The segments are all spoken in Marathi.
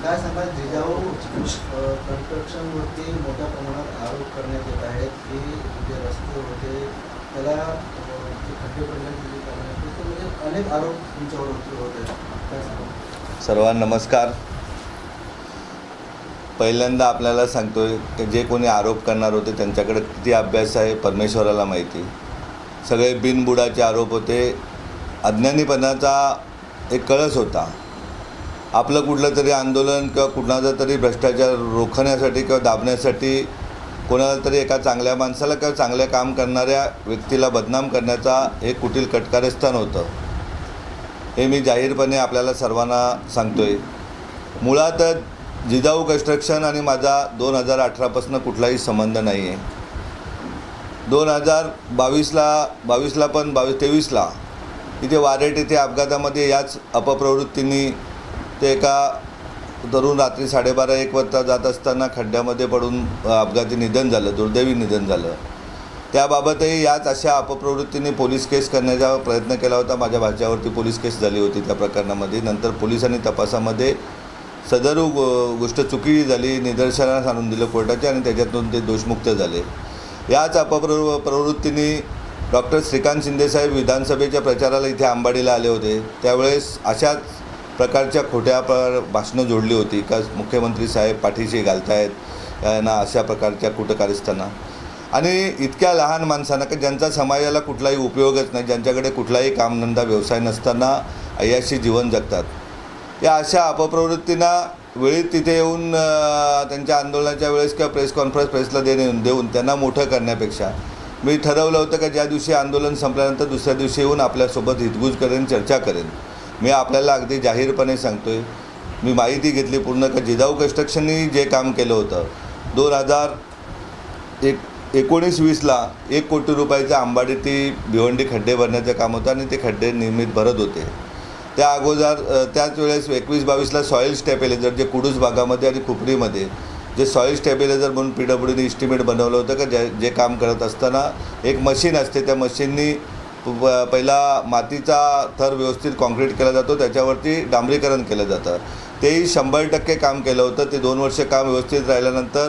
काय सांगा जिजाऊ कन्स्ट्रक्शनवरती मोठ्या प्रमाणात आरोप करण्यात येत आहेत की जे रस्ते होते त्याला जे खड्डे पडण्याची करण्यात येते म्हणजे अनेक आरोप तुमच्यावर होते काय सांगा? सर्वांना नमस्कार. पहिल्यांदा आपल्याला सांगतोय की जे कोणी आरोप करणार होते त्यांच्याकडे किती अभ्यास आहे परमेश्वराला माहिती. सगळे बिनबुडाचे आरोप होते. अज्ञानीपणाचा एक कळस होता. आपलं कुठलं तरी आंदोलन किंवा कुणाचा तरी भ्रष्टाचार रोखण्यासाठी किंवा दाबण्यासाठी कोणाला तरी एका चांगल्या माणसाला किंवा चांगले काम करणाऱ्या व्यक्तीला बदनाम करण्याचा एक कुटील कटकारस्थान होतं. हे मी जाहीरपणे आपल्याला सर्वांना सांगतोय. मुळात जिजाऊ कन्स्ट्रक्शन आणि माझा 2018पासून कुठलाही संबंध नाही आहे. 2022ला पण 23ला इथे वारेट इथे अपघातामध्ये याच अपप्रवृत्तींनी ते एका तरुण रात्री 12:30-1 वाजता जात असताना खड्ड्यामध्ये पडून अपघाती निधन झालं, दुर्दैवी निधन झालं. त्याबाबतही याच अशा अपप्रवृत्तींनी पोलीस केस करण्याचा प्रयत्न केला होता. माझ्या भाच्यावरती पोलीस केस झाली होती त्या प्रकरणामध्ये. नंतर पोलिसांनी तपासामध्ये सदर गोष्ट चुकीची झाली, निदर्शनास आणून दिलं कोर्टाच्या आणि त्याच्यातून ते दोषमुक्त झाले. याच प्रवृत्तींनी डॉक्टर श्रीकांत शिंदेसाहेब विधानसभेच्या प्रचाराला इथे आंबाडीला आले होते. त्यावेळेस अशाच प्रकारच्या खोट्या भाषणं जोडली होती का मुख्यमंत्री साहेब पाठीशी घालतायत यांना अशा प्रकारच्या कुटकारस्थांना. आणि इतक्या लहान माणसांना की ज्यांचा समाजाला कुठलाही उपयोगच नाही, ज्यांच्याकडे कुठलाही कामधंदा व्यवसाय नसताना अय्याशी जीवन जगतात. या अशा अपप्रवृत्तींना वेळीत तिथे येऊन त्यांच्या आंदोलनाच्या वेळेस किंवा प्रेस कॉन्फरन्स प्रेसला देऊन त्यांना मोठं करण्यापेक्षा मी ठरवलं होतं की ज्या दिवशी आंदोलन संपल्यानंतर दुसऱ्या दिवशी येऊन आपल्यासोबत हितगुज करेन, चर्चा करेन. मी आपल्याला अगदी जाहीरपणे सांगतो आहे. मी माहिती घेतली पूर्ण का जिजाऊ कन्स्ट्रक्शननी जे काम केलं होतं 2019-20ला 1 कोटी रुपयाचं आंबाडी ती भिवंडी खड्डे भरण्याचं काम होतं आणि ते खड्डे नियमित भरत होते. त्या अगोदर त्याच वेळेस 21-22ला सॉईल स्टॅबिलायझर जे कुडूस भागामध्ये आणि खुपरीमध्ये जे सॉईल स्टॅबिलायझर म्हणून PWDने इस्टिमेट बनवलं होतं का जे काम करत असताना एक मशीन असते, त्या मशीननी पहिला मातीचा थर व्यवस्थित कॉन्क्रीट केला जातो, त्याच्यावरती डांबरीकरण केलं जातं. तेही 100% काम केलं होतं. ते 2 वर्ष काम व्यवस्थित राहिल्यानंतर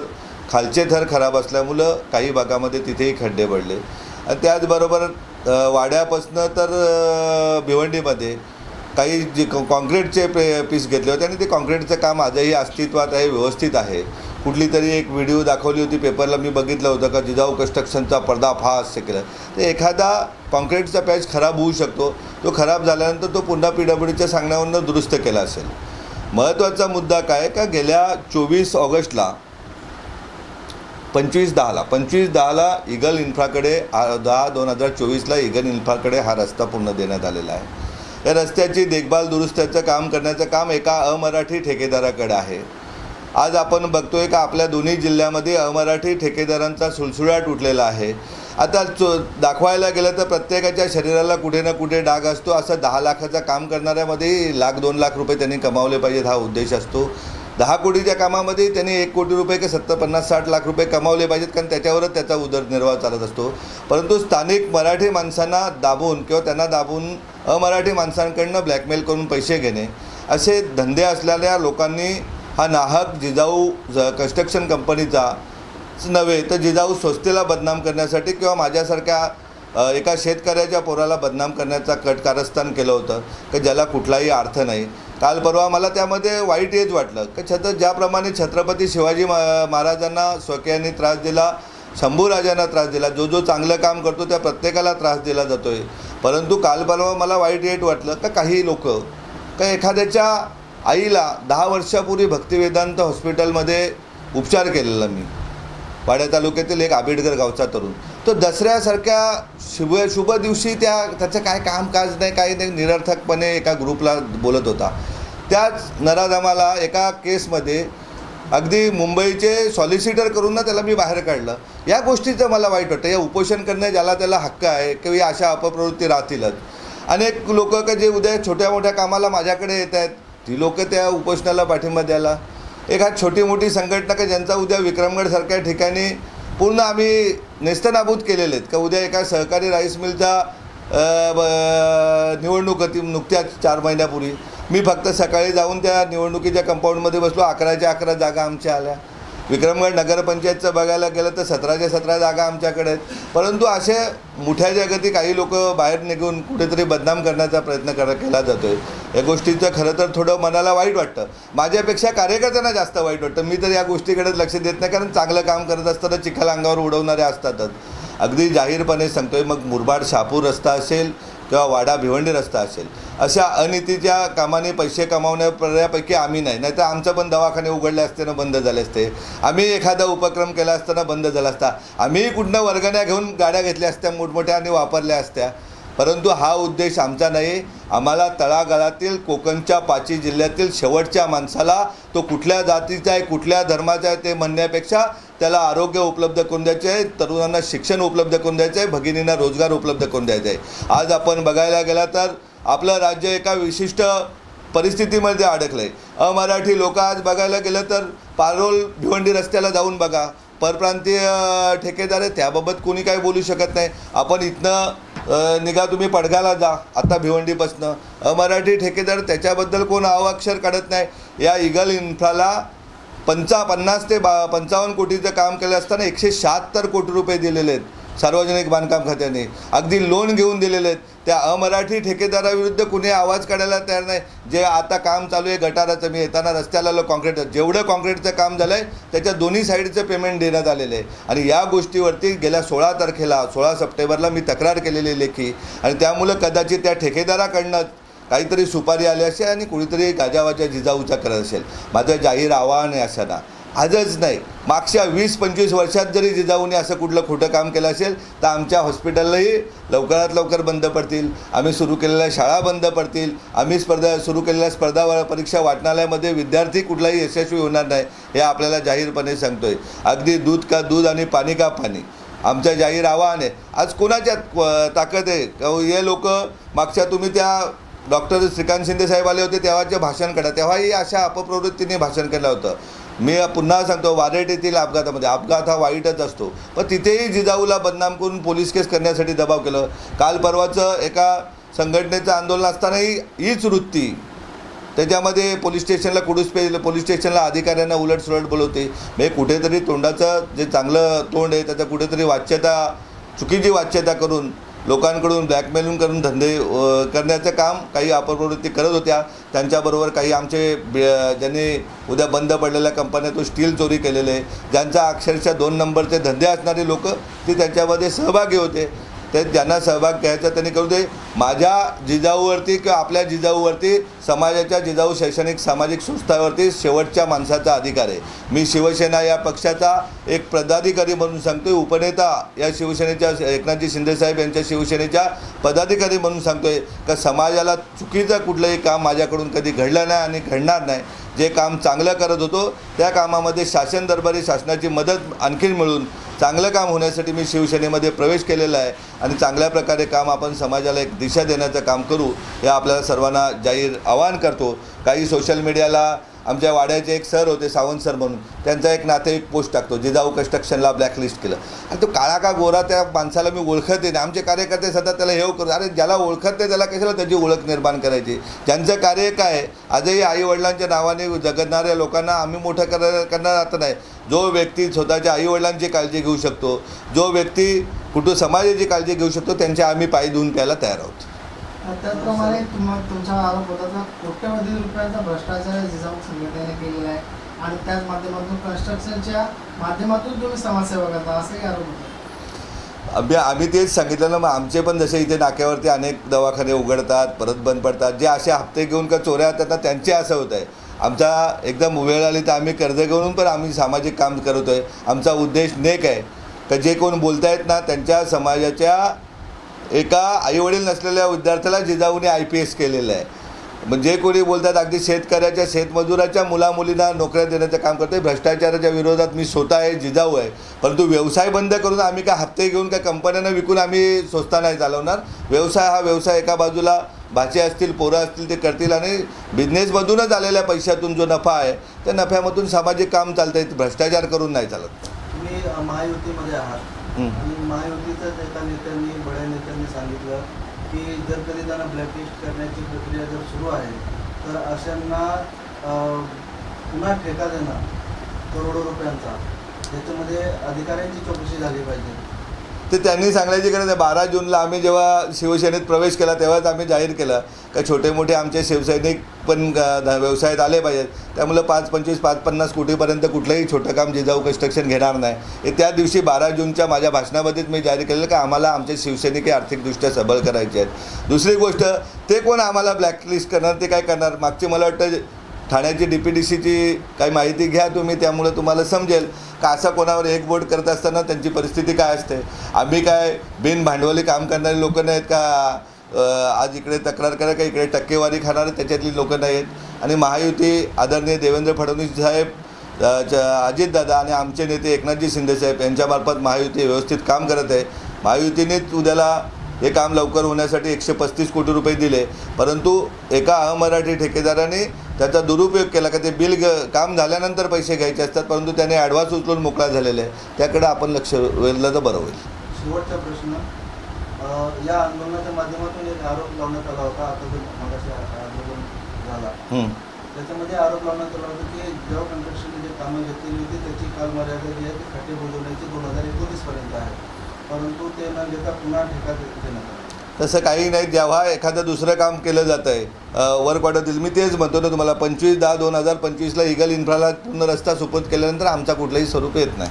खालचे थर खराब असल्यामुळं काही भागामध्ये तिथेही खड्डे पडले. आणि त्याचबरोबर वाड्यापासनं तर भिवंडीमध्ये काही जे कॉन्क्रीटचे पीस घेतले होते आणि ते कॉन्क्रीटचं काम आजही अस्तित्वात आहे, व्यवस्थित आहे. कुठली तरी एक व्हिडिओ दाखवली होती पेपरला, मी बघितलं होतं का जिजाऊ कन्स्ट्रक्शनचा पर्दाफाश केला. तर एखादा कॉन्क्रीटचा पॅच खराब होऊ शकतो. तो खराब झाल्यानंतर तो पुन्हा PWDच्या सांगण्यावरून दुरुस्त केला असेल. महत्त्वाचा मुद्दा काय का गेल्या 24 ऑगस्टला 25/10ला ईगल इन्फ्राकडे 10/2024ला ईगल इन्फ्राकडे हा रस्ता पूर्ण देण्यात आलेला आहे. या रस्त्याची देखभाल दुरुस्तीचं काम करण्याचं काम एका अमराठी ठेकेदाराकडे आहे. आज आपण बघतोय का आपल्या दोन्ही जिल्ह्यामध्ये अमराठी ठेकेदारांचा सुळसुळाट उठलेला आहे. आता दाखवायला गेलं तर प्रत्येकाच्या शरीराला कुठे ना कुठे डाग असतो. असं 10 लाखाचं काम करणाऱ्यामध्ये 1-2 लाख रुपये त्यांनी कमावले पाहिजेत हा उद्देश असतो. 10 कोटीच्या कामामध्ये त्यांनी 1 कोटी रुपये की 70, 50, 60 लाख रुपये कमावले पाहिजेत, कारण त्याच्यावरच त्याचा उदरनिर्वाह चालत असतो. परंतु स्थानिक मराठी माणसांना दाबून किंवा त्यांना दाबून अमराठी माणसांकडनं ब्लॅकमेल करून पैसे घेणे असे धंदे असलेल्या लोकांनी हा नाहक जिजाऊ कन्स्ट्रक्शन कंपनीचाच नव्हे तर जिजाऊ संस्थेला बदनाम करण्यासाठी किंवा माझ्यासारख्या एका शेतकऱ्याच्या पोराला बदनाम करण्याचा कारस्थान केलं होतं की ज्याला कुठलाही अर्थ नाही. काल परवा मला त्यामध्ये वाईट हेच वाटलं की ज्याप्रमाणे छत्रपती शिवाजी महाराजांना स्वकीयांनी त्रास दिला, शंभूराजांना त्रास दिला, जो चांगलं काम करतो त्या प्रत्येकाला त्रास दिला जातो आहे. परंतु काल परवा मला वाईट हेच वाटलं का काही लोक का एखाद्याच्या आईला 10 वर्षापूर्वी भक्तिवेदांत हॉस्पिटलमध्ये उपचार केलेला मी वाड्या तालुक्यातील एक आबिडकर गावचा तरुण, तो दसऱ्यासारख्या शुभ दिवशी त्याचं काय कामकाज नाही, काही नाही, निरर्थकपणे एका ग्रुपला बोलत होता. त्याच नराधमाला एका केसमध्ये अगदी मुंबईचे सॉलिसिटर करून ना त्याला मी बाहेर काढलं. या गोष्टीचं मला वाईट वाटतं. या उपोषण करणे ज्याला त्याला हक्क आहे किंवा अशा अपप्रवृत्ती राहतीलच. अनेक लोक का जे उद्या छोट्या मोठ्या कामाला माझ्याकडे येत आहेत ती लोक त्या उपोषणाला पाठिंबा द्यायला, एखाद छोटी मोठी संघटना का ज्यांचा उद्या विक्रमगडसारख्या ठिकाणी पूर्ण आम्ही नेस्तनाबूत केलेले आहेत का उद्या एका सहकारी राईस मिलचा निवडणूक होती नुकत्याच 4 महिन्यापूर्वी. मी फक्त सकाळी जाऊन त्या निवडणुकीच्या कंपाऊंडमध्ये बसलो, 11च्या 11 जागा आमच्या आल्या. विक्रमगड नगरपंचायतचं बघायला गेलं तर 17च्या 17 जागा आमच्याकडे आहेत. परंतु असे मोठ्या जगती काही लोक बाहेर निघून कुठेतरी बदनाम करण्याचा प्रयत्न केला जातो आहे. या गोष्टीचं खरं तर थोडं मनाला वाईट वाटतं. माझ्यापेक्षा कार्यकर्त्यांना जास्त वाईट वाटतं. मी तर या गोष्टीकडे लक्ष देत नाही, कारण चांगलं काम करत असताना चिखल अंगावर उडवणारे असतातच. अगदी जाहीरपणे सांगतो आहे, मग मुरबाड शहापूर रस्ता असेल किंवा वाडा भिवंडी रस्ता असेल, अशा अनितीच्या कामाने पैसे कमावण्यापैकी आम्ही नाही. नाहीतर आमचं पण दवाखाने उघडले असते ना, बंद झाले असते. आम्ही एखादा उपक्रम केला असताना बंद झाला असता. आम्ही कुठनं वर्गण्या घेऊन गाड्या घेतल्या असत्या मोठमोठ्या आणि वापरल्या असत्या. परंतु हा उद्देश आमचा नाही. आम्हाला तळागाळातील कोकणच्या 5 जिल्ह्यातील शेवटच्या माणसाला, तो कुठल्या जातीचा आहे कुठल्या धर्माचा आहे ते म्हणण्यापेक्षा त्याला आरोग्य उपलब्ध करून द्यायचे आहे, तरुणांना शिक्षण उपलब्ध करून द्यायचं आहे, भगिनींना रोजगार उपलब्ध करून द्यायचा आहे. आज आपण बघायला गेला तर आपलं राज्य एका विशिष्ट परिस्थितीमध्ये अडकलं आहे. अमराठी लोक आज बघायला गेलं तर पारोल भिवंडी रस्त्याला जाऊन बघा, परप्रांतीय ठेकेदार आहे, त्याबाबत कोणी काही बोलू शकत नाही. आपण इथनं निघा, तुम्ही पडघाला जा, आता भिवंडीपासनं अमराठी ठेकेदार, त्याच्याबद्दल कोण अक्षर काढत नाही. या इगल इन्फ्राला 50 ते 55 कोटीचं काम केलं असताना 176 कोटी रुपये दिलेले आहेत सार्वजनिक बांधकाम खात्याने. अगदी लोन घेऊन दिलेले आहेत. त्या अमराठी ठेकेदाराविरुद्ध कुणी आवाज काढायला तयार नाही. जे आता काम चालू आहे गटाराचं, मी येताना रस्त्याला आलो, कॉन्क्रीट, जेवढं कॉन्क्रीटचं काम झालं आहे त्याच्या दोन्ही साईडचं पेमेंट देण्यात आलेलं आहे. आणि या गोष्टीवरती गेल्या 16 सप्टेंबरला मी तक्रार केलेली लेखी, आणि त्यामुळं कदाचित त्या ठेकेदाराकडनं काहीतरी सुपारी आली असेल आणि कुणीतरी गाजावाजा जिजाऊचा करत असेल. माझं जाहीर आव्हान आहे असं ना, आजच नाही, मागच्या 20-25 वर्षात जरी जिजाऊने असं कुठलं खोटं काम केलं असेल तर आमच्या हॉस्पिटलही लवकरात लवकर बंद पडतील. आम्ही सुरू केलेल्या शाळा बंद पडतील. आम्ही सुरू केलेल्या स्पर्धा परीक्षा वाचनालयामध्ये विद्यार्थी कुठलाही यशस्वी होणार नाही, हे आपल्याला जाहीरपणे सांगतो आहे. अगदी दूध का दूध आणि पाणी का पाणी, आमचं जाहीर आव्हान आहे. आज कोणाच्यात ताकद आहे? हे लोक मागच्या, तुम्ही त्या डॉक्टर श्रीकांत शिंदे साहेब आले होते तेव्हाचे भाषण करा, तेव्हाही अशा अपप्रवृत्तीने भाषण केलं होतं. मी पुन्हा सांगतो, वारेट येथील अपघातामध्ये, अपघात हा वाईटच असतो, पण तिथेही जिजाऊला बदनाम करून पोलीस केस करण्यासाठी दबाव केलं. काल परवाचं एका संघटनेचं आंदोलन असतानाही हीच वृत्ती, त्याच्यामध्ये पोलीस स्टेशनला अधिकाऱ्यांना उलटसुलट बोलवते. म्हणजे कुठेतरी तोंडाचं जे चांगलं तोंड आहे त्याचं कुठेतरी चुकीची वाच्यता करून लोकांकडून ब्लॅकमेलिंग करून धंदे करण्याचं काम काही अपप्रवृत्ती करत होत्या. त्यांच्याबरोबर काही आमचे ज्यांनी उद्या बंद पडलेल्या कंपन्यातून स्टील चोरी केलेले, ज्यांचा अक्षरशः 2 नंबरचे धंदे असणारे लोक ती त्याच्यामध्ये सहभागी होते. ते ज्यांना सहभाग घ्यायचा त्यांनी करू दे. माझ्या जिजाऊवरती किंवा आपल्या जिजाऊवरती, समाजाच्या जिजाऊ शैक्षणिक सामाजिक संस्थांवरती शेवटच्या माणसाचा अधिकार आहे. मी शिवसेना या पक्षाचा एक पदाधिकारी म्हणून सांगतोय, उपनेता या शिवसेनेच्या एकनाथजी शिंदेसाहेब यांच्या शिवसेनेच्या पदाधिकारी म्हणून सांगतोय का समाजाला चुकीचं कुठलंही काम माझ्याकडून कधी घडलं नाही आणि घडणार नाही. जे काम चांगलं करत होतो त्या कामामध्ये शासन दरबारी शासनाची मदत आणखीन मिळून चांगलं काम होण्यासाठी मी शिवसेनेमध्ये प्रवेश केलेला आहे. आणि चांगल्या प्रकारे काम आपण समाजाला एक दिशा देण्याचं काम करू, हे आपल्याला सर्वांना जाहीर आवाहन करतो. काही सोशल मीडियाला आमच्या वाड्याचे एक सर होते, सावंत सर म्हणून, त्यांचा एक नातेवाईक पोस्ट टाकतो, जिजाऊ कन्स्ट्रक्शनला ब्लॅकलिस्ट केलं. आणि तो काळा का गोरा त्या माणसाला मी ओळखत नाही. आमचे कार्यकर्ते सध्या त्याला हे करू, अरे ज्याला ओळखत नाही त्याला कशाला त्याची ओळख निर्माण करायची. ज्यांचं कार्य काय आहे, आजही आईवडिलांच्या नावाने जगणाऱ्या लोकांना आम्ही मोठं करणार आता नाही. जो व्यक्ती स्वतःच्या आईवडिलांची काळजी घेऊ शकतो, जो व्यक्ती समाजाची काळजी घेऊ शकतो, त्यांच्या आम्ही पाय धुवून प्यायला तयार आहोत. त्याचप्रमाणे तुमचा आरोप होता तर कोट्यवधी रुपयाचा भ्रष्टाचार जिजाऊ संघटनेने केलेला आहे आणि त्याच माध्यमातून कन्स्ट्रक्शनच्या माध्यमातून तुम्ही समाजसेवा करता, असंही आरोप होता. आम्ही तेच सांगितलं ना, मग आमचे पण जसे इथे नाक्यावरती अनेक दवाखाने उघडतात परत बंद पडतात, जे असे हप्ते घेऊन का चोऱ्या होतात ना, त्यांचे असं होत आहे. आमचा एकदम वेळ आली तर आम्ही कर्ज घेऊन पण आम्ही सामाजिक काम करत आहे. आमचा उद्देश नेक आहे का जे कोण बोलत आहेत ना, त्यांच्या समाजाच्या एका आईवडील नसलेल्या विद्यार्थ्याला जिजाऊने IPS केलेलं आहे. म्हणजे कोणी बोलतात अगदी शेतकऱ्याच्या शेतमजुराच्या मुलामुलींना नोकऱ्या देण्याचं काम करते. भ्रष्टाचाराच्या विरोधात मी स्वतः आहे, जिजाऊ आहे. परंतु व्यवसाय बंद करून आम्ही काय हप्ते घेऊन काय कंपन्यांना विकून आम्ही स्वस्त नाही चालवणार. व्यवसाय हा व्यवसाय, एका बाजूला भाचे असतील, पोरं असतील ते करतील आणि बिझनेसमधूनच आलेल्या पैशातून जो नफा आहे त्या नफ्यामधून सामाजिक काम चालतंय, भ्रष्टाचार करून नाही चालत. तुम्ही महायुतीमध्ये आहात आणि महायुतीच्याच एका नेत्यांनी, बड्या नेत्यांनी सांगितलं की जर कधी त्यांना ब्लॅकलिस्ट करण्याची प्रक्रिया जर सुरू आहे तर अशांना पुन्हा ठेका देणं करोडो रुपयांचा, त्याच्यामध्ये अधिकाऱ्यांची चौकशी झाली पाहिजे. ते त्यांनी सांगण्याची गरज आहे. 12 जूनला आम्ही जेव्हा शिवसेनेत प्रवेश केला तेव्हाच आम्ही जाहीर केलं का छोटे मोठे आमचे शिवसैनिक पण व्यवसायात आले पाहिजेत. त्यामुळे 5-25-5-50 कोटीपर्यंत कुठलंही छोटं काम जिजाऊ कन्स्ट्रक्शन घेणार नाही. हे त्या दिवशी 12 जूनच्या माझ्या भाषणामध्येच मी जाहीर केलेलं का आम्हाला आमचे शिवसैनिक हे आर्थिकदृष्ट्या सबळ करायचे आहेत. दुसरी गोष्ट, ते कोण आम्हाला ब्लॅकलिस्ट करणार, ते काय करणार. मागची मला वाटतं ठाण्याची DPDCची काही माहिती घ्या तुम्ही, त्यामुळे तुम्हाला समजेल का असा कोणावर एक बोट करत असताना त्यांची परिस्थिती काय असते. आम्ही काय बिन भांडवली काम करणारी लोकं नाहीत का, आज इकडे तक्रार करा का इकडे टक्केवारी खाणारे त्याच्यातली लोकं नाही आहेत. आणि महायुती आदरणीय देवेंद्र फडणवीस साहेब, अजितदादा आणि आमचे नेते एकनाथजी शिंदे साहेब यांच्यामार्फत महायुती व्यवस्थित काम करत आहे. महायुतीनेच उद्याला हे काम लवकर होण्यासाठी 135 कोटी रुपये दिले, परंतु एका अमराठी ठेकेदाराने त्याचा दुरुपयोग केला का ते बिल काम झाल्यानंतर पैसे घ्यायचे असतात, परंतु त्याने ॲडव्हान्स उचलून मोकळा झालेला आहे. त्याकडे आपण लक्ष वेधलं तर बरं होईल. शेवटचा प्रश्न, या आंदोलनाच्या माध्यमातून एक आरोप लावण्यात आला होता, आता जो मगाशी आंदोलन झाला त्याच्यामध्ये आरोप लावण्यात आला होता की जेव्हा कन्स्ट्रक्शनने जे कामं घेतलेली होती त्याची कालमर्यादा जी आहे ती खड्डे बुजवण्याची 2019 पर्यंत आहे, परंतु ते न घेता पुन्हा ठेका देण्यात आला. तसं काही नाही. जेव्हा एखादं दुसरं काम केलं जातं आहे वर्क ऑर्डर, मी तेच म्हणतो ना तुम्हाला, 25/10/2025ला इगल इन्फ्राला पूर्ण रस्ता सुपूर्द केल्यानंतर आमचा कुठलंही स्वरूप येत नाही.